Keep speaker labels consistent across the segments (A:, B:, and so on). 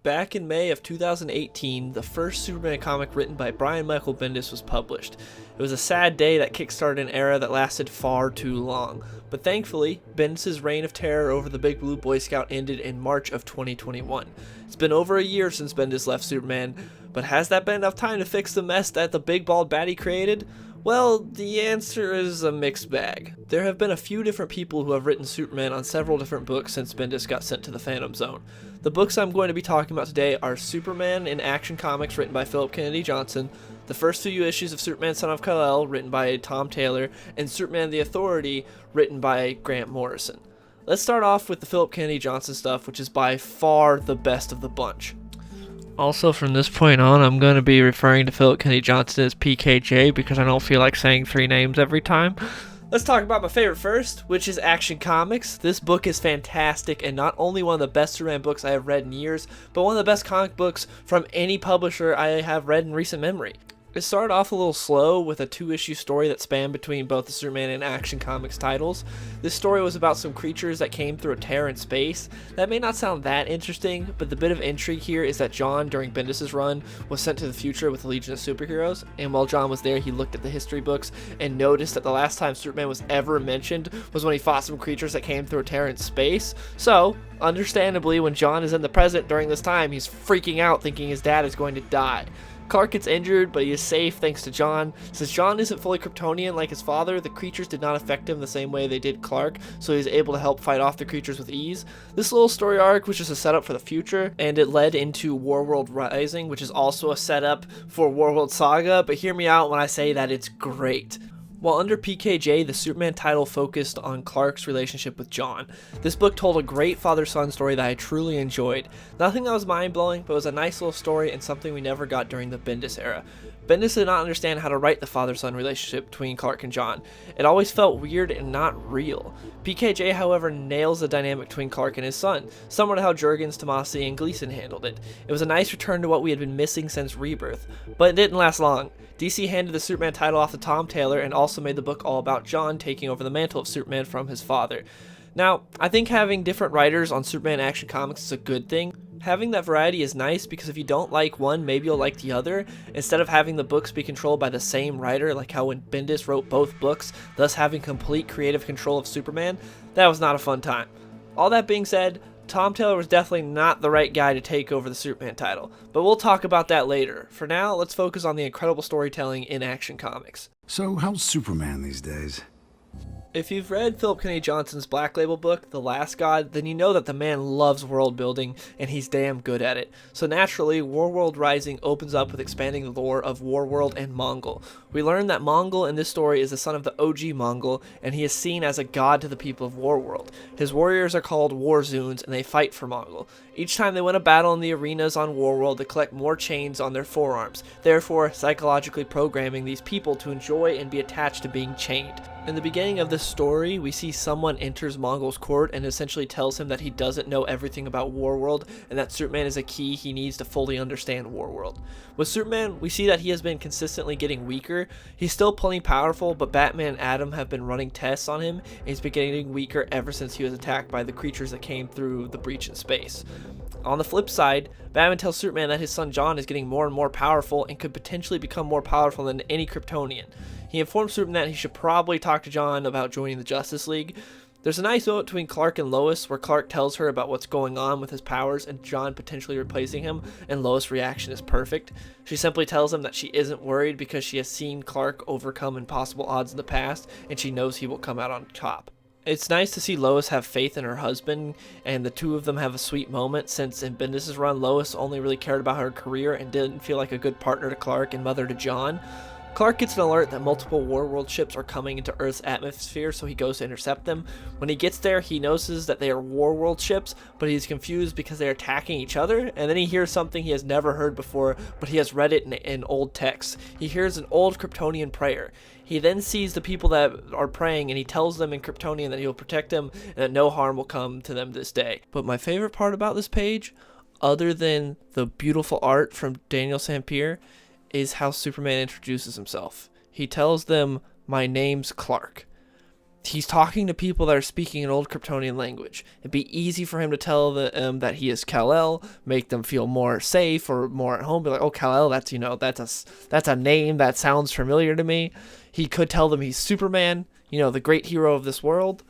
A: Back in May of 2018, the first Superman comic written by Brian Michael Bendis was published. It was a sad day that kickstarted an era that lasted far too long, but thankfully, Bendis' reign of terror over the Big Blue Boy Scout ended in March of 2021. It's been over a year since Bendis left Superman, but has that been enough time to fix the mess that the big bald baddie created? Well, the answer is a mixed bag. There have been a few different people who have written Superman on several different books since Bendis got sent to the Phantom Zone. The books I'm going to be talking about today are Superman in Action Comics written by Philip Kennedy Johnson, the first few issues of Superman Son of Kal-El written by Tom Taylor, and Superman the Authority written by Grant Morrison. Let's start off with the Philip Kennedy Johnson stuff, which is by far the best of the bunch. Also, from this point on, I'm going to be referring to Philip Kennedy Johnson as PKJ because I don't feel like saying three names every time. Let's talk about my favorite first, which is Action Comics. This book is fantastic and not only one of the best Superman books I have read in years, but one of the best comic books from any publisher I have read in recent memory. It started off a little slow with a 2-issue story that spanned between both the Superman and Action Comics titles. This story was about some creatures that came through a tear in space. That may not sound that interesting, but the bit of intrigue here is that John, during Bendis' run, was sent to the future with the Legion of Superheroes, and while John was there, he looked at the history books and noticed that the last time Superman was ever mentioned was when he fought some creatures that came through a tear in space. So, understandably, when John is in the present during this time, he's freaking out thinking his dad is going to die. Clark gets injured, but he is safe thanks to John. Since John isn't fully Kryptonian like his father, the creatures did not affect him the same way they did Clark, so he was able to help fight off the creatures with ease. This little story arc was just a setup for the future, and it led into Warworld Rising, which is also a setup for Warworld Saga, but hear me out when I say that it's great. While under PKJ, the Superman title focused on Clark's relationship with John. This book told a great father-son story that I truly enjoyed. Nothing that was mind-blowing, but it was a nice little story and something we never got during the Bendis era. Bendis did not understand how to write the father-son relationship between Clark and John. It always felt weird and not real. PKJ, however, nails the dynamic between Clark and his son, similar to how Jurgens, Tomasi, and Gleason handled it. It was a nice return to what we had been missing since Rebirth, but it didn't last long. DC handed the Superman title off to Tom Taylor and also made the book all about John taking over the mantle of Superman from his father. Now, I think having different writers on Superman Action Comics is a good thing. Having that variety is nice because if you don't like one, maybe you'll like the other, instead of having the books be controlled by the same writer, like how when Bendis wrote both books, thus having complete creative control of Superman. That was not a fun time. All that being said, Tom Taylor was definitely not the right guy to take over the Superman title, but we'll talk about that later. For now, let's focus on the incredible storytelling in Action Comics.
B: So, how's Superman these days?
A: If you've read Philip Kennedy Johnson's Black Label book, The Last God, then you know that the man loves world building, and he's damn good at it. So naturally, Warworld Rising opens up with expanding the lore of Warworld and Mongol. We learn that Mongol in this story is the son of the OG Mongol, and he is seen as a god to the people of Warworld. His warriors are called Warzoons, and they fight for Mongol. Each time they win a battle in the arenas on Warworld, they collect more chains on their forearms, therefore psychologically programming these people to enjoy and be attached to being chained. In the beginning of this story, we see someone enters Mongol's court and essentially tells him that he doesn't know everything about Warworld and that Superman is a key he needs to fully understand Warworld. With Superman, we see that he has been consistently getting weaker. He's still plenty powerful, but Batman and Adam have been running tests on him, and he's been getting weaker ever since he was attacked by the creatures that came through the breach in space. On the flip side, Batman tells Superman that his son John is getting more and more powerful and could potentially become more powerful than any Kryptonian. He informs Superman that he should probably talk to John about joining the Justice League. There's a nice note between Clark and Lois where Clark tells her about what's going on with his powers and John potentially replacing him, and Lois' reaction is perfect. She simply tells him that she isn't worried because she has seen Clark overcome impossible odds in the past and she knows he will come out on top. It's nice to see Lois have faith in her husband, and the two of them have a sweet moment since in Bendis' run, Lois only really cared about her career and didn't feel like a good partner to Clark and mother to John. Clark gets an alert that multiple Warworld ships are coming into Earth's atmosphere, so he goes to intercept them. When he gets there, he notices that they are Warworld ships, but he's confused because they are attacking each other, and then he hears something he has never heard before, but he has read it in old texts. He hears an old Kryptonian prayer. He then sees the people that are praying, and he tells them in Kryptonian that he will protect them and that no harm will come to them this day. But my favorite part about this page, other than the beautiful art from Daniel Sampier, is how Superman introduces himself. He tells them, "My name's Clark." he's talking to people that are speaking an old Kryptonian language. It'd be easy for him to tell that he is Kal-El, make them feel more safe or more at home. Be like, oh, Kal-El, that's a name that sounds familiar to me. He could tell them he's Superman, the great hero of this world.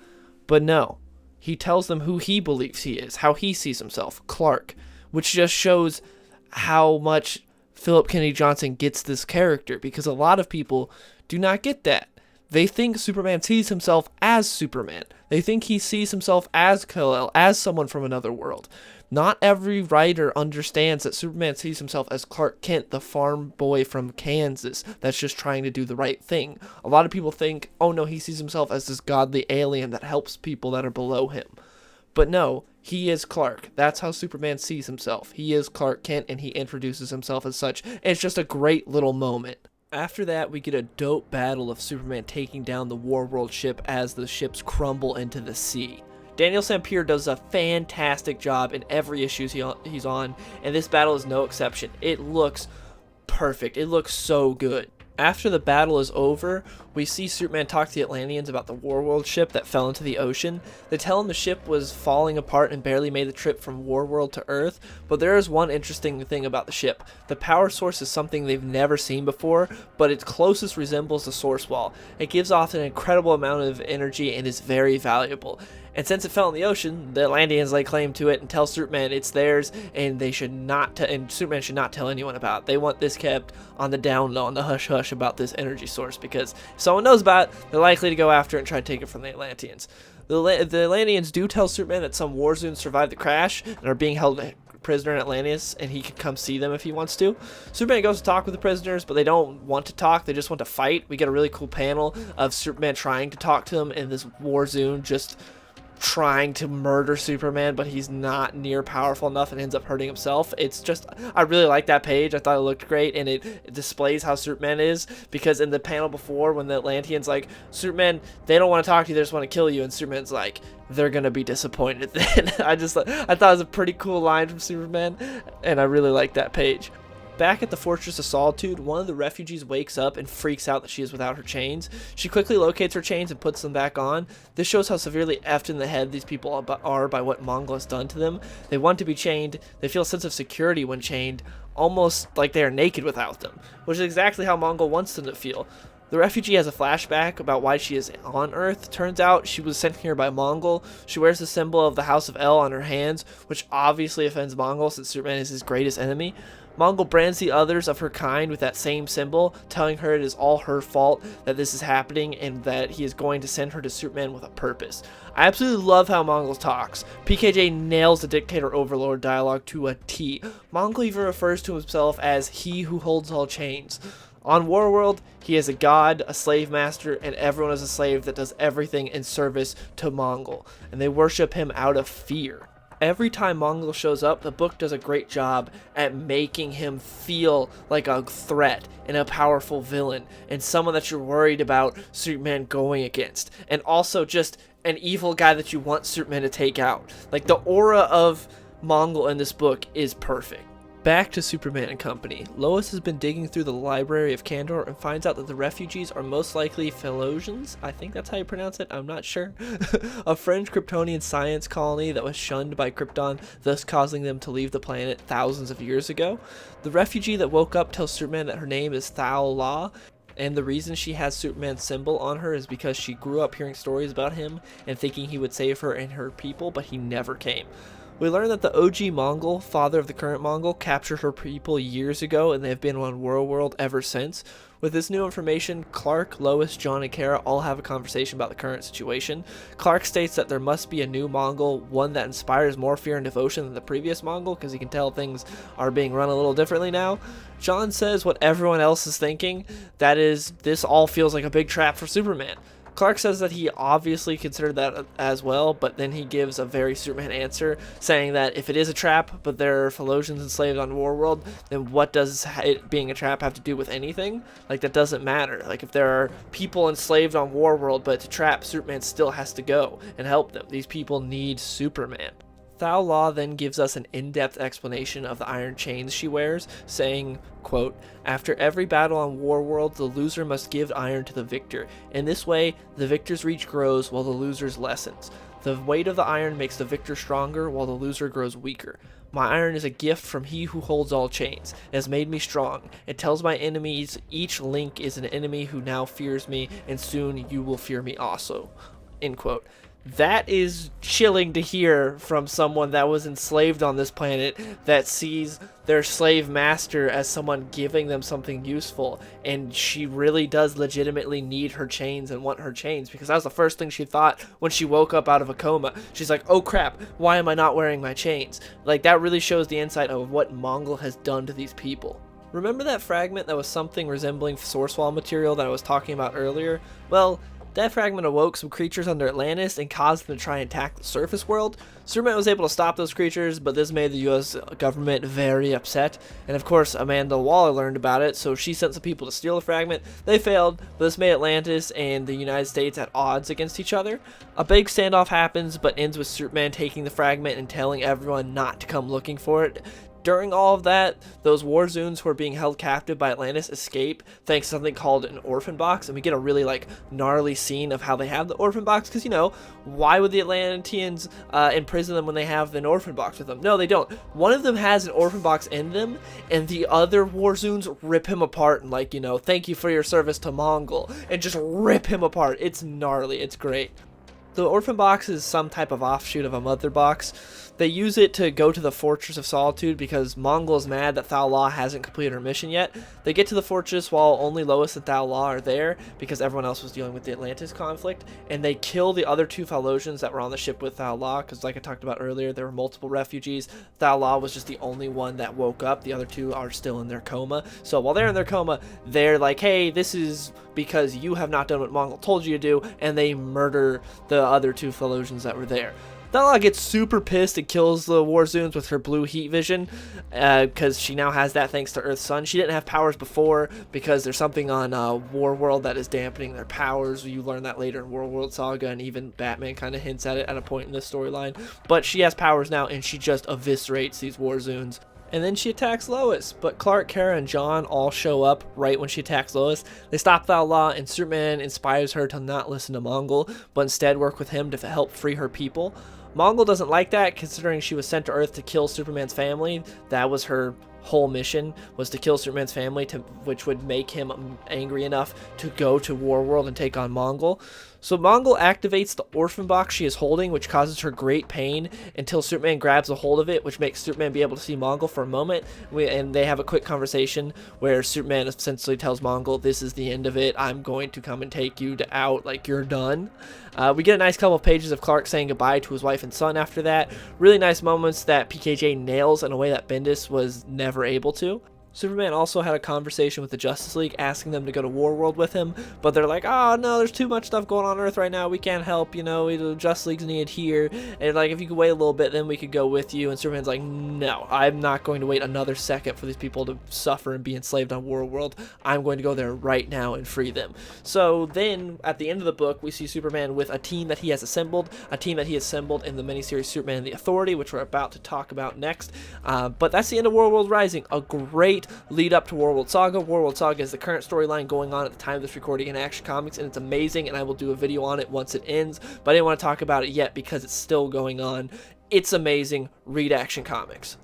A: But no, he tells them who he believes he is, how he sees himself, Clark, which just shows how much Philip Kennedy Johnson gets this character, because a lot of people do not get that. They think Superman sees himself as Superman. They think he sees himself as Kal-El, as someone from another world. Not every writer understands that Superman sees himself as Clark Kent, the farm boy from Kansas that's just trying to do the right thing. A lot of people think, oh no, he sees himself as this godly alien that helps people that are below him. But no, he is Clark. That's how Superman sees himself. He is Clark Kent, and he introduces himself as such. It's just a great little moment. After that, we get a dope battle of Superman taking down the Warworld ship as the ships crumble into the sea. Daniel Sampier does a fantastic job in every issue he's on, and this battle is no exception. It looks perfect. It looks so good. After the battle is over, we see Superman talk to the Atlanteans about the Warworld ship that fell into the ocean. They tell him the ship was falling apart and barely made the trip from Warworld to Earth, but there is one interesting thing about the ship. The power source is something they've never seen before, but it closest resembles the source wall. It gives off an incredible amount of energy and is very valuable. And since it fell in the ocean, the Atlanteans lay claim to it and tell Superman it's theirs, and they should not and Superman should not tell anyone about it. They want this kept on the down low, on the hush hush about this energy source, because if someone knows about it, they're likely to go after it and try to take it from the Atlanteans. The Atlanteans do tell Superman that some Warzoons survived the crash and are being held prisoner in Atlantis, and he can come see them if he wants to. Superman goes to talk with the prisoners, but they don't want to talk. They just want to fight. We get a really cool panel of Superman trying to talk to them, and this Warzoon just trying to murder Superman, but he's not near powerful enough and ends up hurting himself. It's just, I really like that page. I thought it looked great, and it displays how Superman is, because in the panel before, when the Atlanteans like, Superman, they don't want to talk to you, they just want to kill you, and Superman's like, they're gonna be disappointed then. I thought it was a pretty cool line from Superman, and I really like that page. Back at the Fortress of Solitude, one of the refugees wakes up and freaks out that she is without her chains. She quickly locates her chains and puts them back on. This shows how severely effed in the head these people are by what Mongol has done to them. They want to be chained. They feel a sense of security when chained, almost like they are naked without them, which is exactly how Mongol wants them to feel. The refugee has a flashback about why she is on Earth. Turns out she was sent here by Mongol. She wears the symbol of the House of El on her hands, which obviously offends Mongol since Superman is his greatest enemy. Mongol brands the others of her kind with that same symbol, telling her it is all her fault that this is happening and that he is going to send her to Superman with a purpose. I absolutely love how Mongol talks. PKJ nails the dictator overlord dialogue to a T. Mongol even refers to himself as he who holds all chains. On Warworld, he is a god, a slave master, and everyone is a slave that does everything in service to Mongol, and they worship him out of fear. Every time Mongol shows up, the book does a great job at making him feel like a threat and a powerful villain and someone that you're worried about Superman going against, and also just an evil guy that you want Superman to take out. Like, the aura of Mongol in this book is perfect. Back to Superman and Company. Lois has been digging through the library of Kandor and finds out that the refugees are most likely Philosians. I think that's how you pronounce it. I'm not sure. A French Kryptonian science colony that was shunned by Krypton, thus causing them to leave the planet thousands of years ago. The refugee that woke up tells Superman that her name is Thao La, and the reason she has Superman's symbol on her is because she grew up hearing stories about him and thinking he would save her and her people, but he never came. We learn that the OG Mongol, father of the current Mongol, captured her people years ago, and they have been on Warworld ever since. With this new information, Clark, Lois, John, and Kara all have a conversation about the current situation. Clark states that there must be a new Mongol, one that inspires more fear and devotion than the previous Mongol, because he can tell things are being run a little differently now. John says what everyone else is thinking, that is, this all feels like a big trap for Superman. Clark says that he obviously considered that as well, but then he gives a very Superman answer, saying that if it is a trap, but there are Philosians enslaved on Warworld, then what does it being a trap have to do with anything? Like, that doesn't matter. Like, if there are people enslaved on Warworld, but it's a trap, Superman still has to go and help them. These people need Superman. Thao Law then gives us an in-depth explanation of the iron chains she wears, saying, quote, "After every battle on Warworld, the loser must give iron to the victor. In this way, the victor's reach grows while the loser's lessens. The weight of the iron makes the victor stronger while the loser grows weaker. My iron is a gift from he who holds all chains. It has made me strong. It tells my enemies each link is an enemy who now fears me, and soon you will fear me also." End quote. That is chilling to hear from someone that was enslaved on this planet, that sees their slave master as someone giving them something useful, and she really does legitimately need her chains and want her chains, because that was the first thing she thought when she woke up out of a coma. She's like, oh crap, why am I not wearing my chains? Like, that really shows the insight of what Mongol has done to these people. Remember that fragment that was something resembling source wall material that I was talking about earlier? Well, that fragment awoke some creatures under Atlantis and caused them to try and attack the surface world. Superman was able to stop those creatures, but this made the US government very upset. And of course, Amanda Waller learned about it, so she sent some people to steal the fragment. They failed, but this made Atlantis and the United States at odds against each other. A big standoff happens, but ends with Superman taking the fragment and telling everyone not to come looking for it. During all of that, those Warzoons who are being held captive by Atlantis escape thanks to something called an orphan box, and we get a really gnarly scene of how they have the orphan box, because why would the Atlanteans imprison them when they have an orphan box with them? No, they don't. One of them has an orphan box in them, and the other Warzoons rip him apart and thank you for your service to Mongol, and just rip him apart. It's gnarly. It's great. The orphan box is some type of offshoot of a mother box. They use it to go to the Fortress of Solitude because Mongol is mad that Thao Law hasn't completed her mission yet. They get to the fortress while only Lois and Thao Law are there because everyone else was dealing with the Atlantis conflict, and they kill the other two Falosians that were on the ship with Thao Law because, like I talked about earlier, there were multiple refugees. Thao Law was just the only one that woke up. The other two are still in their coma. So while they're in their coma, they're like, hey, this is because you have not done what Mongol told you to do, and they murder the other two Falosians that were there. Thao gets super pissed and kills the Warzoons with her blue heat vision because she now has that thanks to Earth's Sun. She didn't have powers before because there's something on Warworld that is dampening their powers. You learn that later in Warworld Saga, and even Batman kind of hints at it at a point in this storyline. But she has powers now, and she just eviscerates these Warzoons. And then she attacks Lois, but Clark, Kara, and John all show up right when she attacks Lois. They stop Thao Law, and Superman inspires her to not listen to Mongol, but instead work with him to help free her people. Mongol doesn't like that, considering she was sent to Earth to kill Superman's family. That was her whole mission, was to kill Superman's family, which would make him angry enough to go to Warworld and take on Mongol. So Mongol activates the orphan box she is holding, which causes her great pain until Superman grabs a hold of it, which makes Superman be able to see Mongol for a moment. And they have a quick conversation where Superman essentially tells Mongol, this is the end of it. I'm going to come and take you out, like you're done. We get a nice couple of pages of Clark saying goodbye to his wife and son after that. Really nice moments that PKJ nails in a way that Bendis was never able to. Superman also had a conversation with the Justice League asking them to go to Warworld with him, but they're like, oh no, there's too much stuff going on Earth right now, we can't help, the Justice League's needed here, and if you could wait a little bit, then we could go with you. And Superman's like, no, I'm not going to wait another second for these people to suffer and be enslaved on Warworld. I'm going to go there right now and free them. So then, at the end of the book, we see Superman with a team that he has assembled, in the miniseries Superman and the Authority, which we're about to talk about next. But that's the end of Warworld Rising, a great lead up to Warworld Saga. Warworld Saga is the current storyline going on at the time of this recording in Action Comics, and it's amazing, and I will do a video on it once it ends, but I didn't want to talk about it yet because it's still going on. It's amazing. Read Action Comics.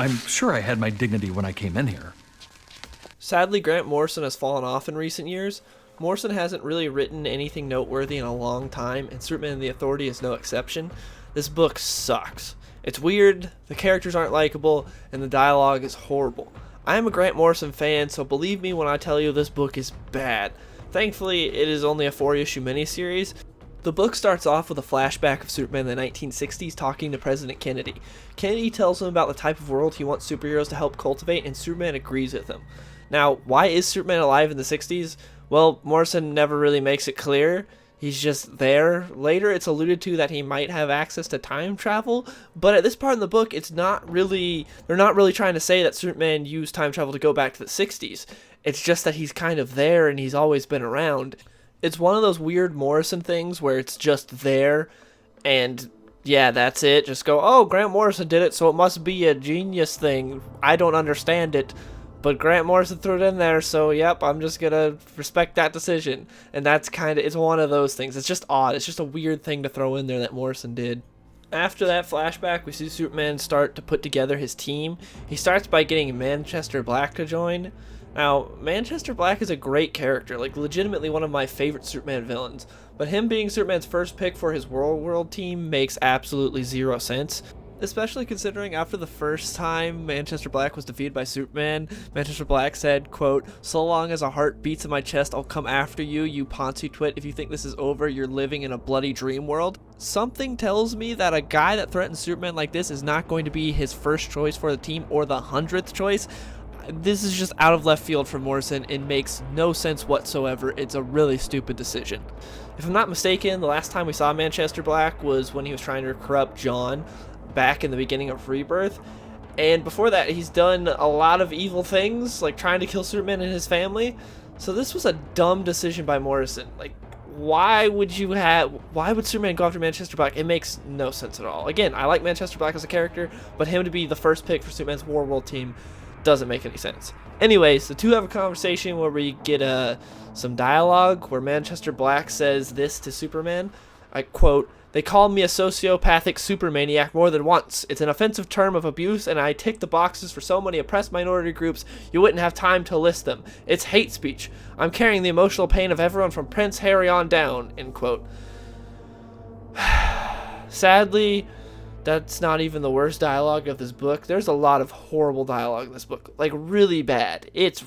C: I'm sure I had my dignity when I came in here.
A: Sadly, Grant Morrison has fallen off in recent years. Morrison hasn't really written anything noteworthy in a long time, and Superman and the Authority is no exception. This book sucks. It's weird, the characters aren't likable, and the dialogue is horrible. I am a Grant Morrison fan, so believe me when I tell you this book is bad. Thankfully, it is only a 4-issue miniseries. The book starts off with a flashback of Superman in the 1960s talking to President Kennedy. Kennedy tells him about the type of world he wants superheroes to help cultivate, and Superman agrees with him. Now, why is Superman alive in the 60s? Well, Morrison never really makes it clear. He's just there. Later, it's alluded to that he might have access to time travel, but at this part in the book, they're not really trying to say that Superman used time travel to go back to the 60s. It's just that he's kind of there and he's always been around. It's one of those weird Morrison things where it's just there and yeah, that's it. Just go, oh, Grant Morrison did it, so it must be a genius thing. I don't understand it, but Grant Morrison threw it in there, so yep, I'm just gonna respect that decision. And that's it's one of those things. It's just odd. It's just a weird thing to throw in there that Morrison did. After that flashback, we see Superman start to put together his team. He starts by getting Manchester Black to join. Now, Manchester Black is a great character, like legitimately one of my favorite Superman villains, but him being Superman's first pick for his Warworld team makes absolutely zero sense. Especially considering after the first time Manchester Black was defeated by Superman, Manchester Black said, quote, "So long as a heart beats in my chest, I'll come after you, you Ponzi twit. If you think this is over, you're living in a bloody dream world." Something tells me that a guy that threatens Superman like this is not going to be his first choice for the team or the 100th choice. This is just out of left field for Morrison. It makes no sense whatsoever. It's a really stupid decision. If I'm not mistaken, the last time we saw Manchester Black was when he was trying to corrupt John back in the beginning of Rebirth. And before that, he's done a lot of evil things, like trying to kill Superman and his family. So this was a dumb decision by Morrison. Like, why would Superman go after Manchester Black? It makes no sense at all. Again, I like Manchester Black as a character, but him to be the first pick for Superman's Warworld team doesn't make any sense. Anyways, the two have a conversation where we get some dialogue where Manchester Black says this to Superman. I quote, "They call me a sociopathic supermaniac more than once. It's an offensive term of abuse, and I tick the boxes for so many oppressed minority groups you wouldn't have time to list them. It's hate speech. I'm carrying the emotional pain of everyone from Prince Harry on down," end quote. Sadly, that's not even the worst dialogue of this book. There's a lot of horrible dialogue in this book. Like, really bad. It's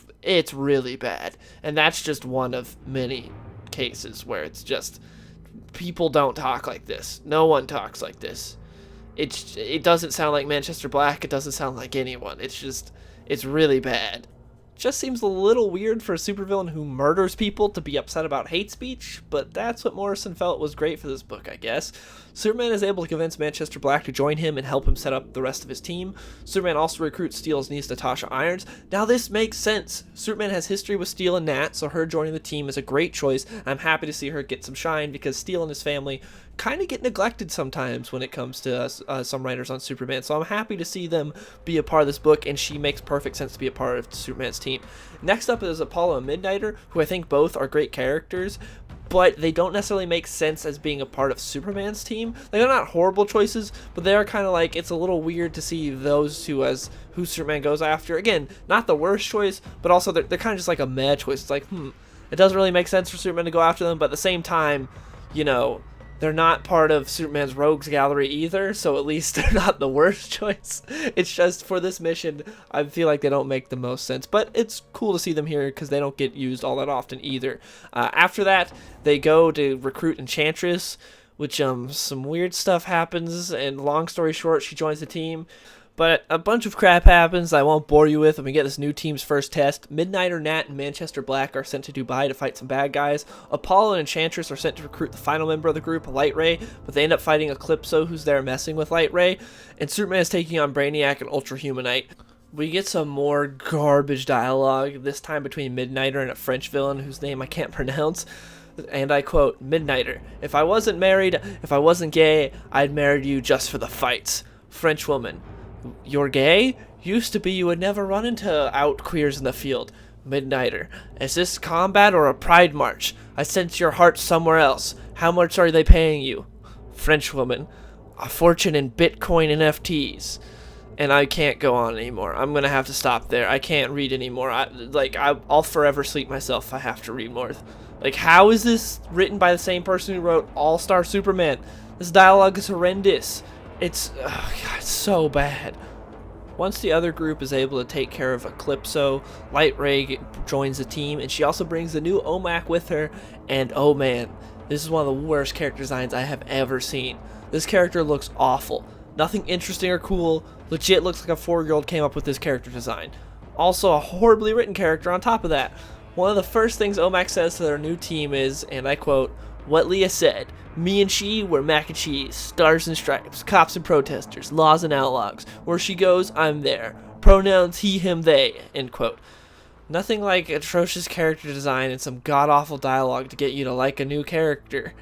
A: really bad. And that's just one of many cases where it's just, people don't talk like this. No one talks like this. It doesn't sound like Manchester Black. It doesn't sound like anyone. It's really bad. Just seems a little weird for a supervillain who murders people to be upset about hate speech, but that's what Morrison felt was great for this book, I guess. Superman is able to convince Manchester Black to join him and help him set up the rest of his team. Superman also recruits Steel's niece, Natasha Irons. Now this makes sense. Superman has history with Steel and Nat, so her joining the team is a great choice. I'm happy to see her get some shine because Steel and his family kind of get neglected sometimes when it comes to some writers on Superman. So I'm happy to see them be a part of this book, and she makes perfect sense to be a part of Superman's team. Next up is Apollo and Midnighter, who I think both are great characters, but they don't necessarily make sense as being a part of Superman's team. Like, they're not horrible choices, but they are kind of like, it's a little weird to see those two as who Superman goes after. Again, not the worst choice, but also they're kind of just like a meh choice. It's like, it doesn't really make sense for Superman to go after them, but at the same time, you know, they're not part of Superman's rogues gallery either, so at least they're not the worst choice. It's just for this mission, I feel like they don't make the most sense. But it's cool to see them here because they don't get used all that often either. After that, they go to recruit Enchantress, which some weird stuff happens, and long story short, she joins the team. But a bunch of crap happens I won't bore you with, and we get this new team's first test. Midnighter, Nat, and Manchester Black are sent to Dubai to fight some bad guys. Apollo and Enchantress are sent to recruit the final member of the group, Light Ray, but they end up fighting Eclipso, who's there messing with Light Ray, and Superman is taking on Brainiac and Ultra Humanite. We get some more garbage dialogue, this time between Midnighter and a French villain whose name I can't pronounce. And I quote, "Midnighter, if I wasn't married, if I wasn't gay, I'd marry you just for the fights." French woman, "You're gay? Used to be you would never run into out queers in the field." Midnighter, "Is this combat or a pride march? I sense your heart somewhere else. How much are they paying you?" French woman, "A fortune in Bitcoin NFTs." And I can't go on anymore. I'm gonna have to stop there. I can't read anymore. I'll forever sleep myself if I have to read more. Like, how is this written by the same person who wrote All-Star Superman? This dialogue is horrendous. It's so bad. Once the other group is able to take care of Eclipso, Light Ray joins the team, and she also brings the new OMAC with her, and oh man, this is one of the worst character designs I have ever seen. This character looks awful. Nothing interesting or cool. Legit looks like a 4-year-old came up with this character design. Also a horribly written character on top of that. One of the first things OMAC says to their new team is, and I quote, "What Leah said. Me and she were mac and cheese, stars and stripes, cops and protesters, laws and outlaws. Where she goes, I'm there. Pronouns he, him, they," end quote. Nothing like atrocious character design and some god-awful dialogue to get you to like a new character.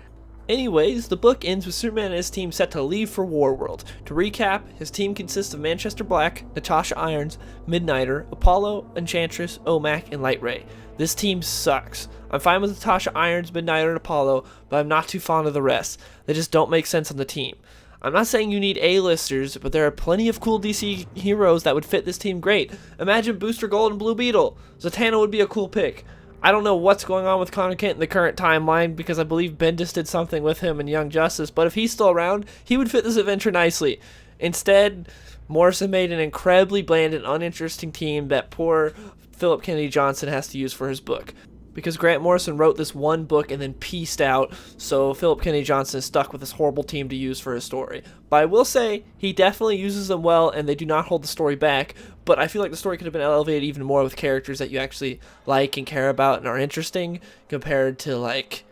A: Anyways, the book ends with Superman and his team set to leave for Warworld. To recap, his team consists of Manchester Black, Natasha Irons, Midnighter, Apollo, Enchantress, OMAC, and Light Ray. This team sucks. I'm fine with Natasha Irons, Midnighter, and Apollo, but I'm not too fond of the rest. They just don't make sense on the team. I'm not saying you need A-listers, but there are plenty of cool DC heroes that would fit this team great. Imagine Booster Gold and Blue Beetle. Zatanna would be a cool pick. I don't know what's going on with Connor Kent in the current timeline because I believe Bendis did something with him in Young Justice, but if he's still around, he would fit this adventure nicely. Instead, Morrison made an incredibly bland and uninteresting team that poor Philip Kennedy Johnson has to use for his book. Because Grant Morrison wrote this one book and then pieced out, so Philip Kennedy Johnson is stuck with this horrible team to use for his story. But I will say, he definitely uses them well, and they do not hold the story back, but I feel like the story could have been elevated even more with characters that you actually like and care about and are interesting, compared to, like,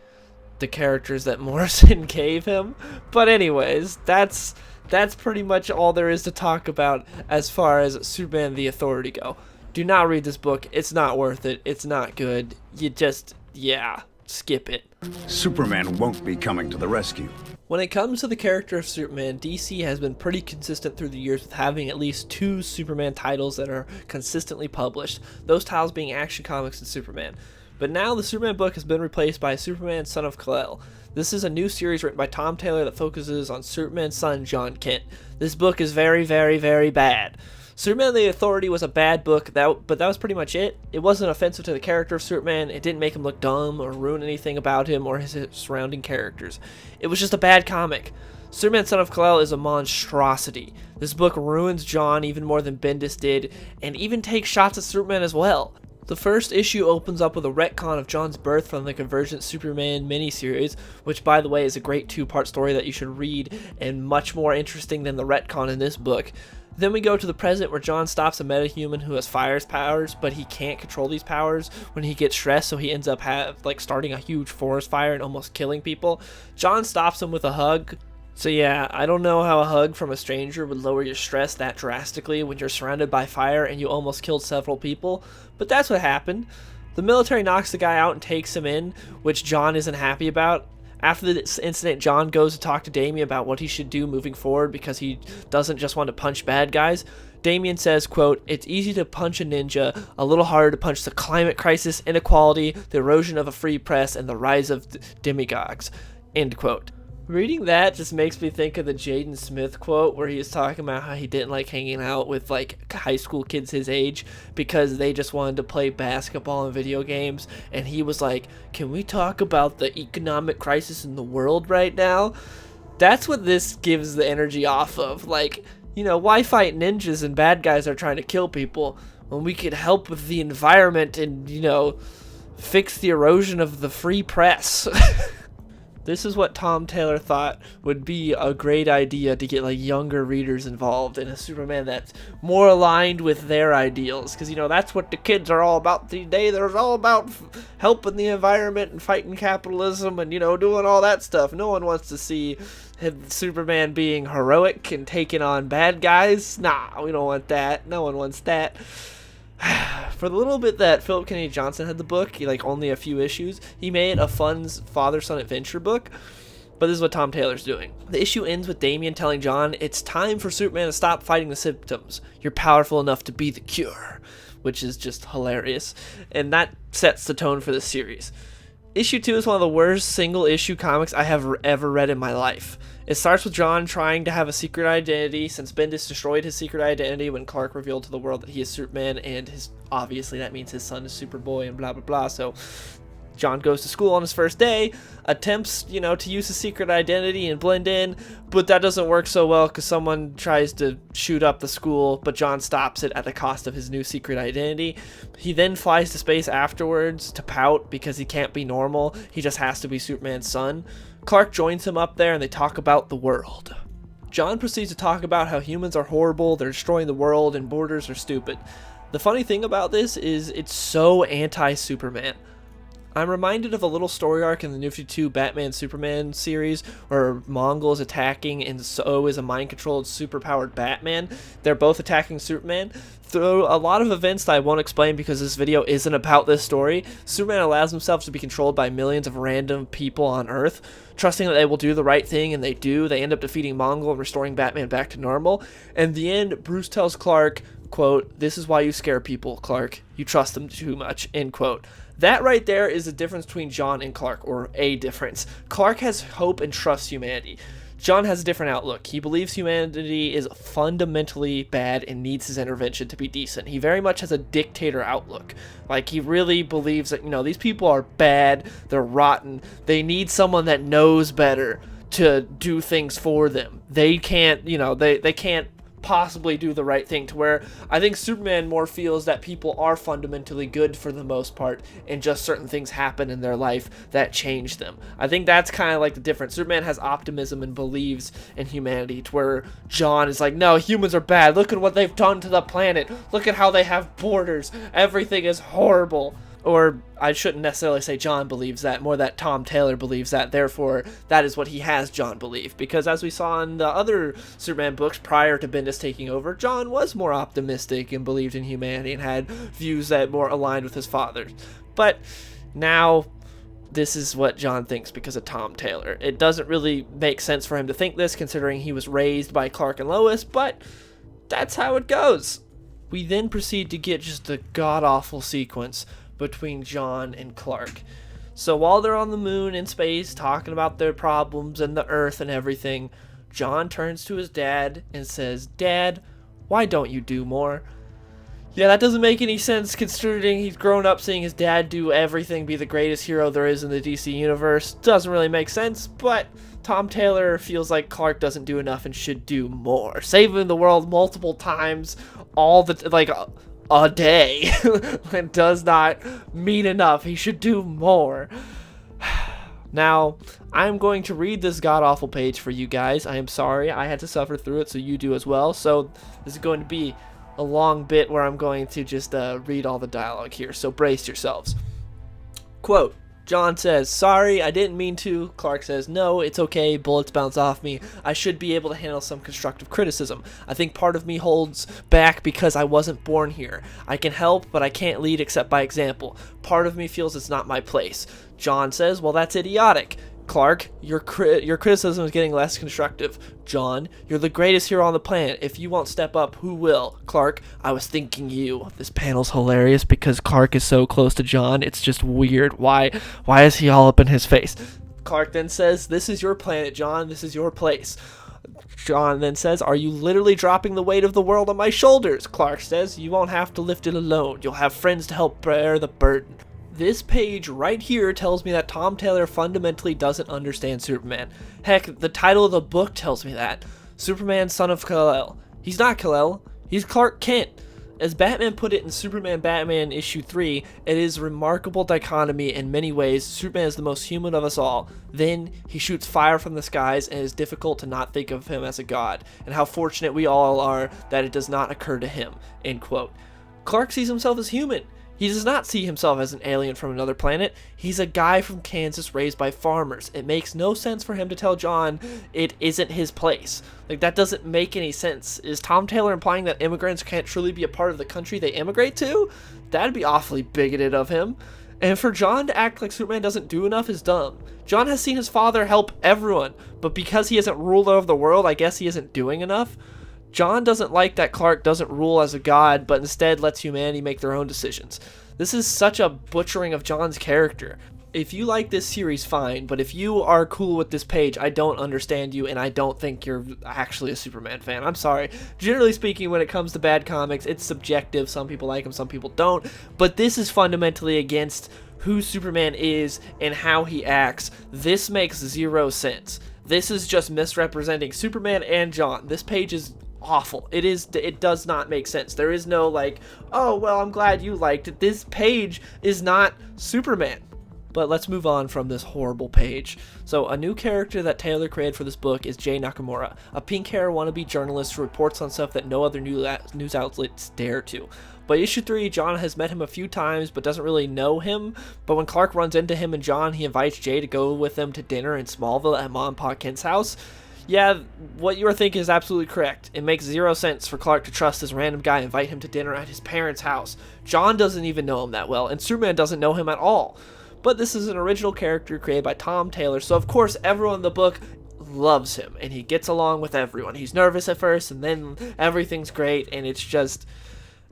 A: the characters that Morrison gave him. But anyways, that's pretty much all there is to talk about as far as Superman the Authority go. Do not read this book. It's not worth it. It's not good. You just, skip it.
B: Superman won't be coming to the rescue.
A: When it comes to the character of Superman, DC has been pretty consistent through the years with having at least 2 Superman titles that are consistently published, those titles being Action Comics and Superman. But now the Superman book has been replaced by Superman Son of Kal-El. This is a new series written by Tom Taylor that focuses on Superman's son, John Kent. This book is very, very, very bad. Superman the Authority was a bad book, but that was pretty much it. It wasn't offensive to the character of Superman, it didn't make him look dumb or ruin anything about him or his surrounding characters. It was just a bad comic. Superman Son of Kal-El is a monstrosity. This book ruins John even more than Bendis did, and even takes shots at Superman as well. The first issue opens up with a retcon of John's birth from the Convergent Superman miniseries, which by the way is a great 2-part story that you should read and much more interesting than the retcon in this book. Then we go to the present where John stops a metahuman who has fire powers, but he can't control these powers when he gets stressed, so he ends up starting a huge forest fire and almost killing people. John stops him with a hug. So yeah, I don't know how a hug from a stranger would lower your stress that drastically when you're surrounded by fire and you almost killed several people, but that's what happened. The military knocks the guy out and takes him in, which John isn't happy about. After this incident, John goes to talk to Damian about what he should do moving forward because he doesn't just want to punch bad guys. Damian says, quote, "It's easy to punch a ninja, a little harder to punch the climate crisis, inequality, the erosion of a free press, and the rise of demagogues," end quote. Reading that just makes me think of the Jaden Smith quote where he was talking about how he didn't like hanging out with like high school kids his age because they just wanted to play basketball and video games, and he was like, "Can we talk about the economic crisis in the world right now?" That's what this gives the energy off of. Like, why fight ninjas and bad guys are trying to kill people when we could help with the environment and, fix the erosion of the free press? This is what Tom Taylor thought would be a great idea to get younger readers involved in a Superman that's more aligned with their ideals, because that's what the kids are all about today. They're all about helping the environment and fighting capitalism and doing all that stuff. No one wants to see Superman being heroic and taking on bad guys. Nah, we don't want that. No one wants that. For the little bit that Philip Kennedy Johnson had the book, only a few issues, he made a fun father-son adventure book, but this is what Tom Taylor's doing. The issue ends with Damian telling John, "It's time for Superman to stop fighting the symptoms. You're powerful enough to be the cure," which is just hilarious, and that sets the tone for the series. Issue 2 is one of the worst single-issue comics I have ever read in my life. It starts with John trying to have a secret identity since Bendis destroyed his secret identity when Clark revealed to the world that he is Superman, and obviously that means his son is Superboy and blah blah blah. So John goes to school on his first day, attempts, to use his secret identity and blend in, but that doesn't work so well because someone tries to shoot up the school, but John stops it at the cost of his new secret identity. He then flies to space afterwards to pout because he can't be normal. He just has to be Superman's son. Clark joins him up there and they talk about the world. John proceeds to talk about how humans are horrible, they're destroying the world, and borders are stupid. The funny thing about this is it's so anti-Superman. I'm reminded of a little story arc in the New 52 Batman Superman series where Mongol is attacking and so is a mind-controlled superpowered Batman. They're both attacking Superman. Through a lot of events that I won't explain because this video isn't about this story, Superman allows himself to be controlled by millions of random people on Earth, trusting that they will do the right thing, and they do. They end up defeating Mongol and restoring Batman back to normal. In the end, Bruce tells Clark, quote, "This is why you scare people, Clark. You trust them too much," end quote. That right there is the difference between John and Clark, or a difference. Clark has hope and trusts humanity. John has a different outlook. He believes humanity is fundamentally bad and needs his intervention to be decent. He very much has a dictator outlook. Like, he really believes that, these people are bad, they're rotten, they need someone that knows better to do things for them. They can't, they can't possibly do the right thing, to where I think Superman more feels that people are fundamentally good for the most part, and just certain things happen in their life that change them. I think that's kind of like the difference. Superman has optimism and believes in humanity, to where John is like, no, humans are bad. Look at what they've done to the planet. Look at how they have borders. Everything is horrible. Or I shouldn't necessarily say John believes that, more that Tom Taylor believes that. Therefore, that is what he has John believe. Because as we saw in the other Superman books prior to Bendis taking over, John was more optimistic and believed in humanity and had views that more aligned with his father's. But now, this is what John thinks because of Tom Taylor. It doesn't really make sense for him to think this, considering he was raised by Clark and Lois, but that's how it goes. We then proceed to get just a god-awful sequence between John and Clark. So while they're on the moon in space talking about their problems and the Earth and everything, John turns to his dad and says, "Dad, why don't you do more?" Yeah, that doesn't make any sense considering he's grown up seeing his dad do everything, be the greatest hero there is in the DC universe. Doesn't really make sense, but Tom Taylor feels like Clark doesn't do enough and should do more. Saving the world multiple times, a day it does not mean enough. He should do more. Now, I'm going to read this god-awful page for you guys. I am sorry I had to suffer through it, so you do as well. So this is going to be a long bit where I'm going to just read all the dialogue here, so brace yourselves. Quote, John says, "Sorry, I didn't mean to." Clark says, "No, it's okay. Bullets bounce off me. I should be able to handle some constructive criticism. I think part of me holds back because I wasn't born here. I can help, but I can't lead except by example. Part of me feels it's not my place." John says, "Well, that's idiotic." Clark, your criticism is getting less constructive. John, you're the greatest hero on the planet. If you won't step up, who will? Clark, I was thinking you. This panel's hilarious because Clark is so close to John. It's just weird. Why is he all up in his face? Clark then says, "This is your planet, John. This is your place." John then says, "Are you literally dropping the weight of the world on my shoulders?" Clark says, "You won't have to lift it alone. You'll have friends to help bear the burden." This page right here tells me that Tom Taylor fundamentally doesn't understand Superman. Heck, the title of the book tells me that. Superman, son of Kal-El. He's not Kal-El. He's Clark Kent. As Batman put it in Superman Batman issue 3, it is a remarkable dichotomy in many ways. Superman is the most human of us all. Then, he shoots fire from the skies and it is difficult to not think of him as a god. And how fortunate we all are that it does not occur to him. End quote. Clark sees himself as human. He does not see himself as an alien from another planet. He's a guy from Kansas raised by farmers. It makes no sense for him to tell John it isn't his place. Like, that doesn't make any sense. Is Tom Taylor implying that immigrants can't truly be a part of the country they immigrate to? That'd be awfully bigoted of him. And for John to act like Superman doesn't do enough is dumb. John has seen his father help everyone, but because he isn't ruler of the world, I guess he isn't doing enough. John doesn't like that Clark doesn't rule as a god, but instead lets humanity make their own decisions. This is such a butchering of John's character. If you like this series, fine, but if you are cool with this page, I don't understand you, and I don't think you're actually a Superman fan. I'm sorry. Generally speaking, when it comes to bad comics, it's subjective. Some people like them, some people don't, but this is fundamentally against who Superman is and how he acts. This makes zero sense. This is just misrepresenting Superman and John. This page is awful. It does not make sense. There is no like, oh well, I'm glad you liked it. This page is not Superman. But let's move on from this horrible page. So a new character that Taylor created for this book is Jay Nakamura, a pink-hair wannabe journalist who reports on stuff that no other news outlets dare to. By issue 3, John has met him a few times but doesn't really know him, but when Clark runs into him and John, he invites Jay to go with them to dinner in Smallville at Mom and Pa Kent's house. Yeah, what you are thinking is absolutely correct. It makes zero sense for Clark to trust this random guy and invite him to dinner at his parents' house. John doesn't even know him that well, and Superman doesn't know him at all. But this is an original character created by Tom Taylor, so of course everyone in the book loves him, and he gets along with everyone. He's nervous at first, and then everything's great, and it's just...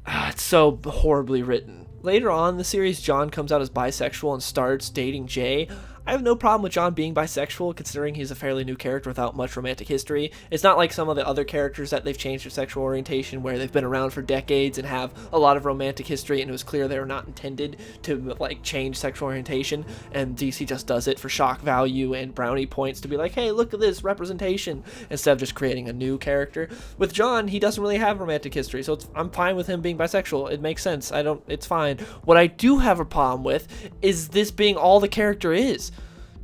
A: it's so horribly written. Later on in the series, John comes out as bisexual and starts dating Jay. I have no problem with John being bisexual, considering he's a fairly new character without much romantic history. It's not like some of the other characters that they've changed their sexual orientation, where they've been around for decades and have a lot of romantic history, and it was clear they were not intended to like change sexual orientation, and DC just does it for shock value and brownie points to be like, hey, look at this representation, instead of just creating a new character. With John, he doesn't really have romantic history, so I'm fine with him being bisexual. It makes sense. It's fine. What I do have a problem with is this being all the character is.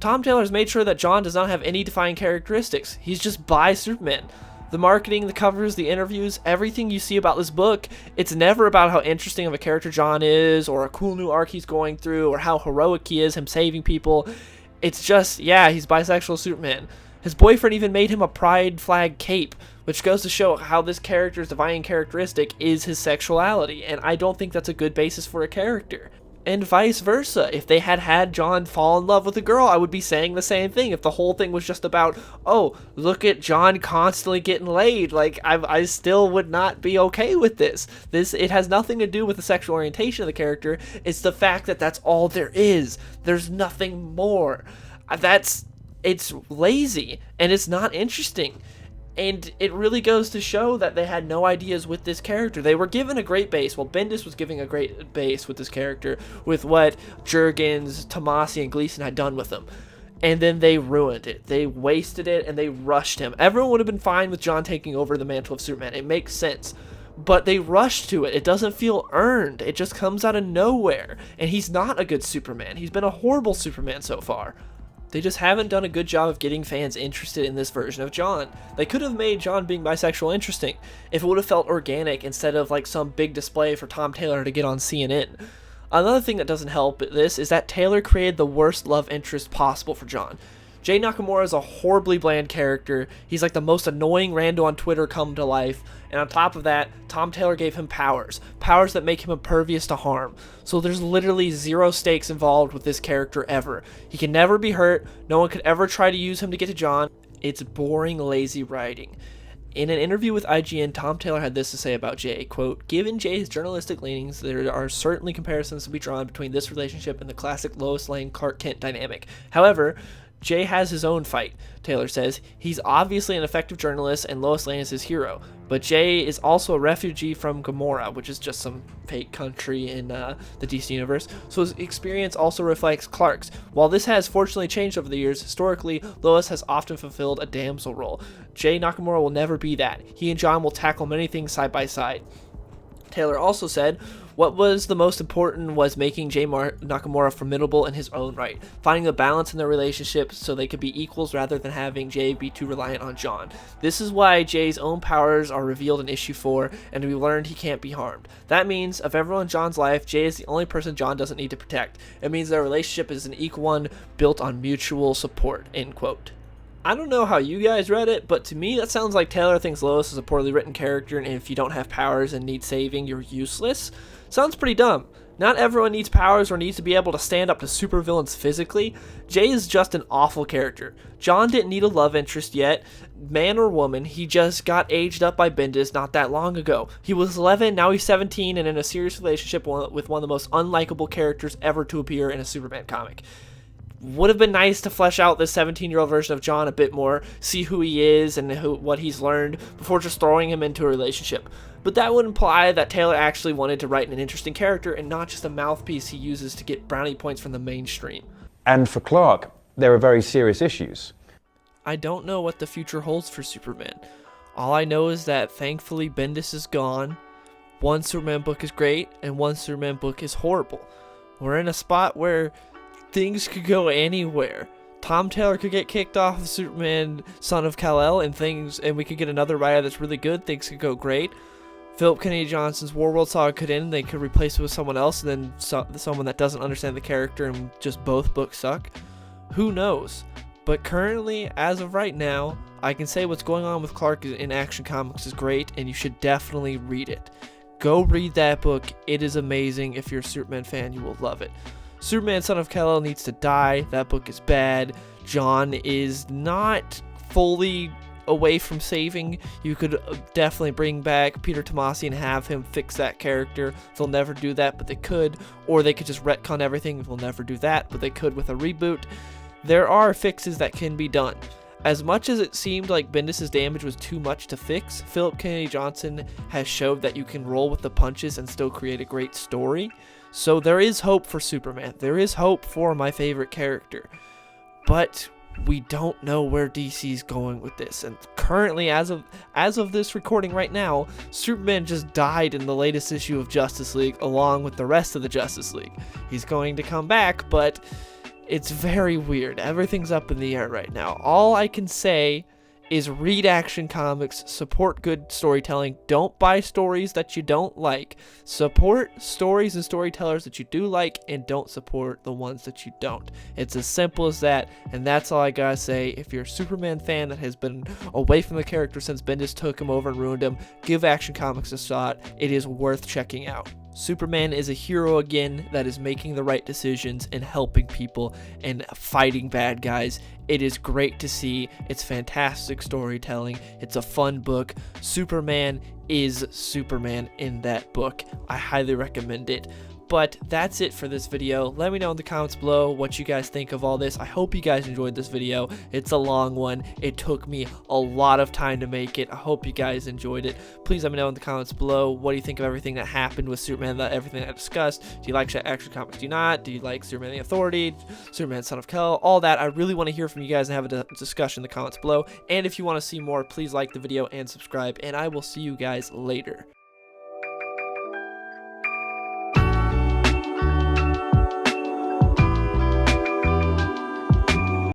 A: Tom Taylor has made sure that John does not have any defining characteristics. He's just by Superman. The marketing, the covers, the interviews, everything you see about this book, it's never about how interesting of a character John is, or a cool new arc he's going through, or how heroic he is, him saving people. It's just, yeah, he's bisexual Superman. His boyfriend even made him a pride flag cape, which goes to show how this character's defining characteristic is his sexuality, and I don't think that's a good basis for a character. And vice versa. If they had John fall in love with a girl, I would be saying the same thing. If the whole thing was just about, oh, look at John constantly getting laid, like, I still would not be okay with this. It has nothing to do with the sexual orientation of the character. It's the fact that that's all there is. There's nothing more. It's lazy, and it's not interesting. And it really goes to show that they had no ideas with this character. They were given a great base. Well, Bendis was giving a great base with this character, with what Jurgens, Tomasi, and Gleason had done with him. And then they ruined it. They wasted it, and they rushed him. Everyone would have been fine with John taking over the mantle of Superman. It makes sense. But they rushed to it. It doesn't feel earned. It just comes out of nowhere. And he's not a good Superman. He's been a horrible Superman so far. They just haven't done a good job of getting fans interested in this version of John. They could have made John being bisexual interesting if it would have felt organic instead of like some big display for Tom Taylor to get on CNN. Another thing that doesn't help this is that Taylor created the worst love interest possible for John. Jay Nakamura is a horribly bland character. He's like the most annoying rando on Twitter come to life. And on top of that, Tom Taylor gave him powers that make him impervious to harm. So there's literally zero stakes involved with this character ever. He can never be hurt. No one could ever try to use him to get to John. It's boring, lazy writing. In an interview with IGN, Tom Taylor had this to say about Jay, quote, "Given Jay's journalistic leanings, there are certainly comparisons to be drawn between this relationship and the classic Lois Lane Clark Kent dynamic. However, Jay has his own fight," Taylor says. "He's obviously an effective journalist, and Lois Lane is his hero. But Jay is also a refugee from Gomorrah," which is just some fake country in the DC universe. "So his experience also reflects Clark's. While this has fortunately changed over the years, historically, Lois has often fulfilled a damsel role. Jay Nakamura will never be that. He and John will tackle many things side by side." Taylor also said, "What was the most important was making Jay Nakamura formidable in his own right, finding the balance in their relationship so they could be equals rather than having Jay be too reliant on John. This is why Jay's own powers are revealed in issue 4, and we learned he can't be harmed. That means, of everyone in John's life, Jay is the only person John doesn't need to protect. It means their relationship is an equal one, built on mutual support," end quote. I don't know how you guys read it, but to me that sounds like Taylor thinks Lois is a poorly written character, and if you don't have powers and need saving, you're useless. Sounds pretty dumb. Not everyone needs powers or needs to be able to stand up to supervillains physically. Jay is just an awful character. John didn't need a love interest yet, man or woman. He just got aged up by Bendis not that long ago. He was 11, now he's 17, and in a serious relationship with one of the most unlikable characters ever to appear in a Superman comic. Would have been nice to flesh out this 17-year-old version of John a bit more, see who he is and what he's learned before just throwing him into a relationship. But that would imply that Taylor actually wanted to write an interesting character and not just a mouthpiece he uses to get brownie points from the mainstream.
D: And for Clark, there are very serious issues.
A: I don't know what the future holds for Superman. All I know is that thankfully Bendis is gone. One Superman book is great and one Superman book is horrible. We're in a spot where things could go anywhere. Tom Taylor could get kicked off of Superman, Son of Kal-El, and we could get another writer that's really good. Things could go great. Philip Kennedy Johnson's Warworld saga could end. They could replace it with someone else, and then someone that doesn't understand the character, and just both books suck. Who knows? But currently, as of right now, I can say what's going on with Clark in Action Comics is great, and you should definitely read it. Go read that book. It is amazing. If you're a Superman fan, you will love it. Superman, Son of Kal-El needs to die. That book is bad. John is not fully away from saving. You could definitely bring back Peter Tomasi and have him fix that character. They'll never do that, but they could. Or they could just retcon everything. They'll never do that, but they could with a reboot. There are fixes that can be done. As much as it seemed like Bendis' damage was too much to fix, Philip Kennedy Johnson has showed that you can roll with the punches and still create a great story. So there is hope for Superman. There is hope for my favorite character. But we don't know where DC's going with this. And currently, as of this recording right now, Superman just died in the latest issue of Justice League along with the rest of the Justice League. He's going to come back, but it's very weird. Everything's up in the air right now. All I can say is read Action Comics, support good storytelling, don't buy stories that you don't like, support stories and storytellers that you do like, and don't support the ones that you don't. It's as simple as that, and that's all I gotta say. If you're a Superman fan that has been away from the character since Bendis took him over and ruined him, give Action Comics a shot. It is worth checking out. Superman is a hero again that is making the right decisions and helping people and fighting bad guys. It is great to see. It's fantastic storytelling. It's a fun book. Superman is Superman in that book. I highly recommend it. But that's it for this video. Let me know in the comments below what you guys think of all this. I hope you guys enjoyed this video. It's a long one. It took me a lot of time to make it. I hope you guys enjoyed it. Please let me know in the comments below. What do you think of everything that happened with Superman, everything that I discussed? Do you like Action Comics? Do you not? Do you like Superman the Authority? Superman Son of Kal-El? All that. I really want to hear from you guys and have a discussion in the comments below. And if you want to see more, please like the video and subscribe. And I will see you guys later.